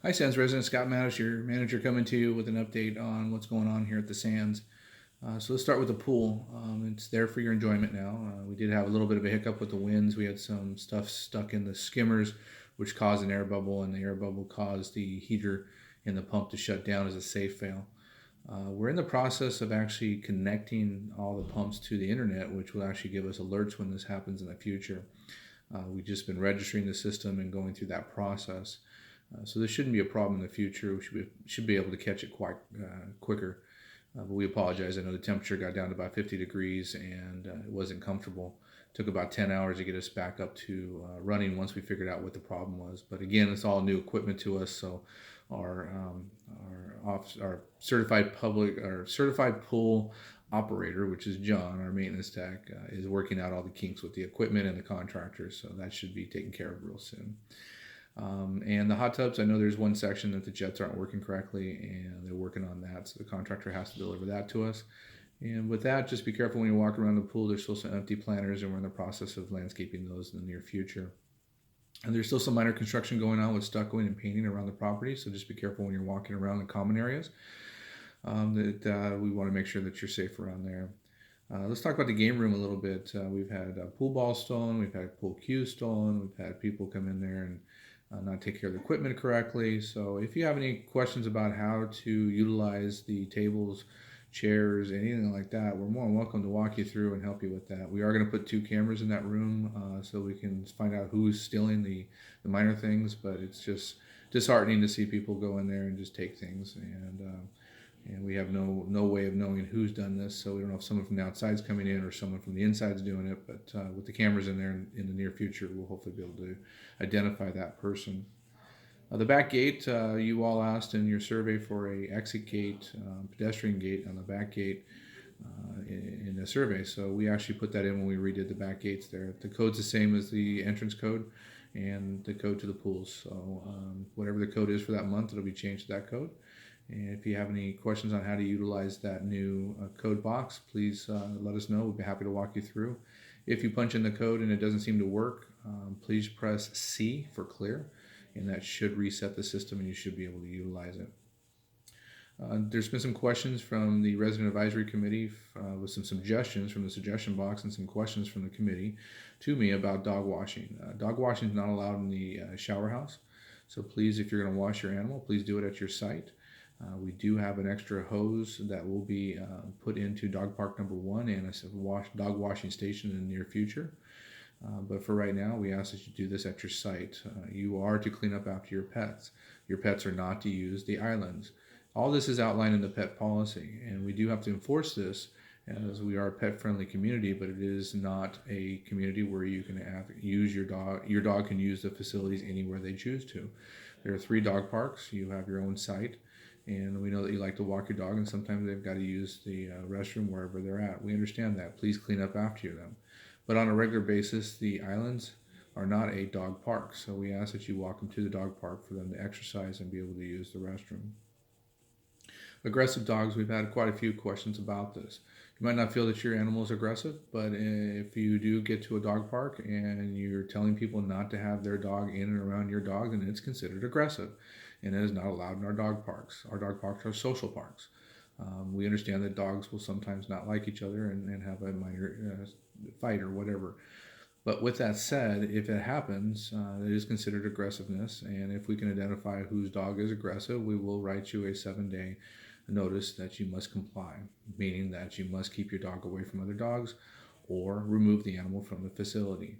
Hi, Sands resident Scott Mattis, your manager, coming to you with an update on what's going on here at the Sands. So let's start with the pool. It's there for your enjoyment now. We did have a little bit of a hiccup with the winds. We had some stuff stuck in the skimmers, which caused an air bubble, and the air bubble caused the heater in the pump to shut down as a safe fail. We're in the process of actually connecting all the pumps to the internet, which will actually give us alerts when this happens in the future. We've just been registering the system and going through that process. So this shouldn't be a problem in the future. We should be able to catch it quite quicker. But we apologize. I know the temperature got down to about 50 degrees and it wasn't comfortable. It took about 10 hours to get us back up to running once we figured out what the problem was. But again, it's all new equipment to us, so our certified pool operator, which is John, our maintenance tech, is working out all the kinks with the equipment and the contractors. So that should be taken care of real soon. And the hot tubs, I know there's one section that the jets aren't working correctly, and they're working on that. So the contractor has to deliver that to us. And with that, just be careful when you walk around the pool. There's still some empty planters, and we're in the process of landscaping those in the near future. And there's still some minor construction going on with stuccoing and painting around the property. So just be careful when you're walking around the common areas. That we want to make sure that you're safe around there. Let's talk about the game room a little bit. We've had pool balls stolen, we've had pool cues stolen, we've had people come in there and not take care of the equipment correctly. So if you have any questions about how to utilize the tables, chairs, anything like that, we're more than welcome to walk you through and help you with that. We are going to put two cameras in that room so we can find out who's stealing the minor things, but it's just disheartening to see people go in there and just take things. And we have no way of knowing who's done this, so we don't know if someone from the outside's coming in or someone from the inside's doing it. But with the cameras in there in the near future, we'll hopefully be able to identify that person. The back gate, you all asked in your survey for a exit gate, pedestrian gate on the back gate in the survey. So we actually put that in when we redid the back gates there. The code's the same as the entrance code and the code to the pools. So whatever the code is for that month, it'll be changed to that code. And if you have any questions on how to utilize that new code box, please let us know. We'll be happy to walk you through. If you punch in the code and it doesn't seem to work, please press C for clear, and that should reset the system and you should be able to utilize it. There's been some questions from the Resident Advisory Committee with some suggestions from the suggestion box and some questions from the committee to me about dog washing. Dog washing is not allowed in the shower house. So please, if you're going to wash your animal, please do it at your site. We do have an extra hose that will be put into dog park number one and a dog washing station in the near future. But for right now, we ask that you do this at your site. You are to clean up after your pets. Your pets are not to use the islands. All this is outlined in the pet policy, and we do have to enforce this as we are a pet-friendly community, but it is not a community where you can use your dog. Your dog can use the facilities anywhere they choose to. There are 3 dog parks. You have your own site, and we know that you like to walk your dog, and sometimes they've got to use the restroom wherever they're at. We understand that. Please clean up after them. But on a regular basis, the islands are not a dog park, so we ask that you walk them to the dog park for them to exercise and be able to use the restroom. Aggressive dogs, we've had quite a few questions about this. You might not feel that your animal is aggressive, but if you do get to a dog park and you're telling people not to have their dog in and around your dog, then it's considered aggressive, and it is not allowed in our dog parks. Our dog parks are social parks. We understand that dogs will sometimes not like each other and have a minor fight or whatever. But with that said, if it happens, it is considered aggressiveness. And if we can identify whose dog is aggressive, we will write you a 7-day notice that you must comply, meaning that you must keep your dog away from other dogs or remove the animal from the facility.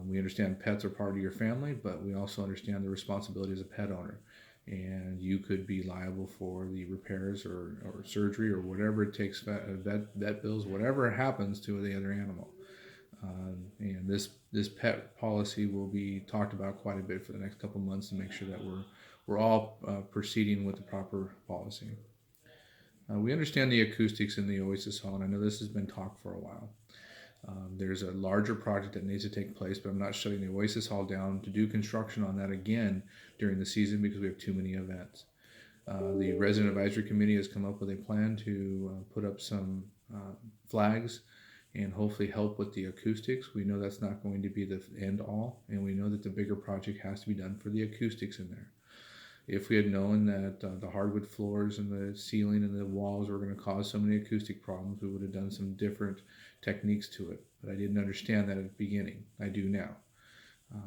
We understand pets are part of your family, but we also understand the responsibility as a pet owner. And you could be liable for the repairs or surgery or whatever it takes, vet bills, whatever happens to the other animal. And this pet policy will be talked about quite a bit for the next couple of months to make sure that we're all proceeding with the proper policy. We understand the acoustics in the Oasis Hall, and I know this has been talked for a while. There's a larger project that needs to take place, but I'm not shutting the Oasis Hall down to do construction on that again during the season because we have too many events. The Resident Advisory Committee has come up with a plan to put up some flags and hopefully help with the acoustics. We know that's not going to be the end all, and we know that the bigger project has to be done for the acoustics in there. If we had known that the hardwood floors and the ceiling and the walls were going to cause so many acoustic problems, we would have done some different techniques to it. But I didn't understand that at the beginning. I do now.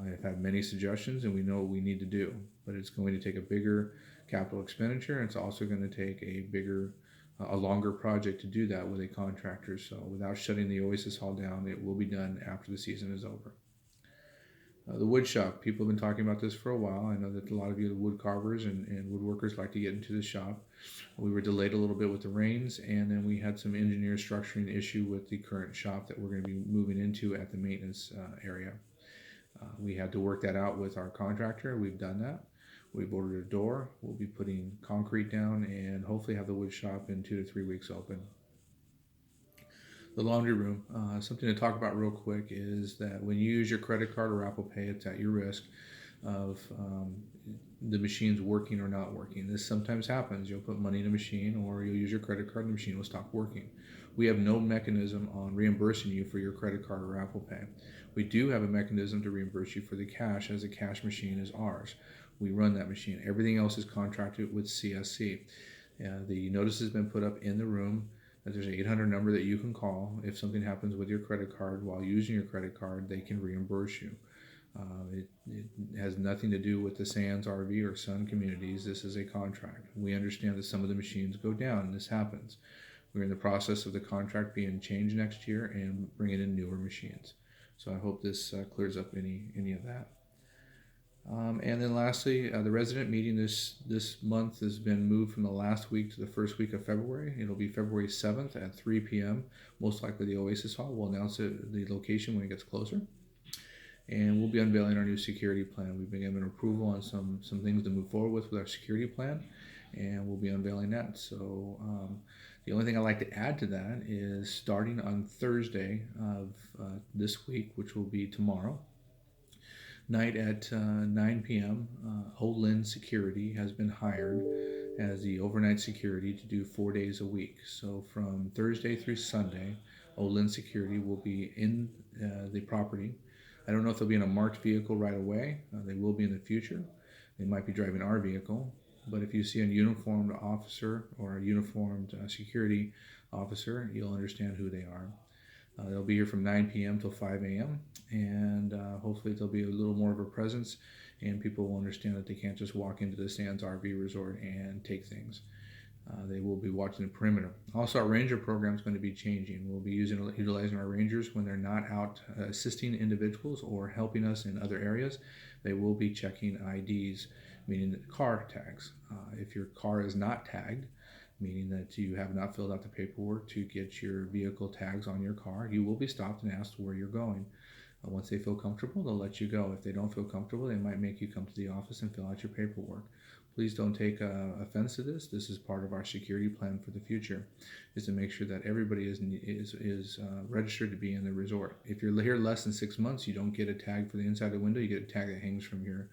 I've had many suggestions, and we know what we need to do, but it's going to take a bigger capital expenditure, and it's also going to take a longer project to do that with a contractor. So, without shutting the Oasis Hall down, it will be done after the season is over. The wood shop, people have been talking about this for a while. I know that a lot of you, the wood carvers and woodworkers, like to get into the shop. We were delayed a little bit with the rains, and then we had some engineer structuring issue with the current shop that we're going to be moving into at the maintenance area. We had to work that out with our contractor. We've done that. We've ordered a door. We'll be putting concrete down and hopefully have the wood shop in 2 to 3 weeks open. The laundry room, something to talk about real quick is that when you use your credit card or Apple Pay, it's at your risk of the machine's working or not working. This sometimes happens. You'll put money in a machine or you'll use your credit card and the machine will stop working. We have no mechanism on reimbursing you for your credit card or Apple Pay. We do have a mechanism to reimburse you for the cash, as the cash machine is ours. We run that machine. Everything else is contracted with CSC. The notice has been put up in the room that there's an 800 number that you can call. If something happens with your credit card while using your credit card, they can reimburse you. It has nothing to do with the Sands RV or Sun Communities. This is a contract. We understand that some of the machines go down, and this happens. We're in the process of the contract being changed next year and bringing in newer machines. So I hope this clears up any of that. And then lastly, the resident meeting this month has been moved from the last week to the first week of February. It'll be February 7th at 3 p.m. Most likely the Oasis Hall. We'll announce the location when it gets closer. And we'll be unveiling our new security plan. We've been given approval on some things to move forward with our security plan, and we'll be unveiling that. So the only thing I'd like to add to that is starting on Thursday of this week, which will be tomorrow night at 9 p.m., Olin Security has been hired as the overnight security to do 4 days a week. So from Thursday through Sunday, Olin Security will be in the property. I don't know if they'll be in a marked vehicle right away. They will be in the future. They might be driving our vehicle. But if you see a uniformed officer or a uniformed security officer, you'll understand who they are. They'll be here from 9 p.m. till 5 a.m. and hopefully there'll be a little more of a presence, and people will understand that they can't just walk into the Sands RV Resort and take things. They will be watching the perimeter. Also, our ranger program is going to be changing. We'll be utilizing our rangers when they're not out assisting individuals or helping us in other areas. They will be checking IDs, meaning car tags. If your car is not tagged, meaning that you have not filled out the paperwork to get your vehicle tags on your car, you will be stopped and asked where you're going. Once they feel comfortable, they'll let you go. If they don't feel comfortable, they might make you come to the office and fill out your paperwork. Please don't take offense to this. This is part of our security plan for the future, is to make sure that everybody is registered to be in the resort. If you're here less than 6 months, you don't get a tag for the inside of the window. You get a tag that hangs from your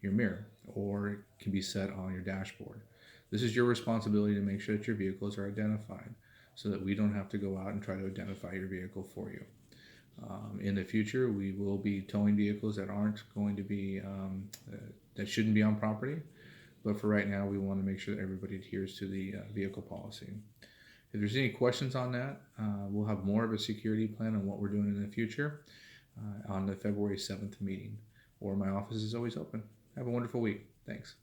mirror, or it can be set on your dashboard. This is your responsibility to make sure that your vehicles are identified so that we don't have to go out and try to identify your vehicle for you. In the future, we will be towing vehicles that aren't going to be, that shouldn't be on property. But for right now, we want to make sure that everybody adheres to the vehicle policy. If there's any questions on that, we'll have more of a security plan on what we're doing in the future on the February 7th meeting, or my office is always open. Have a wonderful week. Thanks.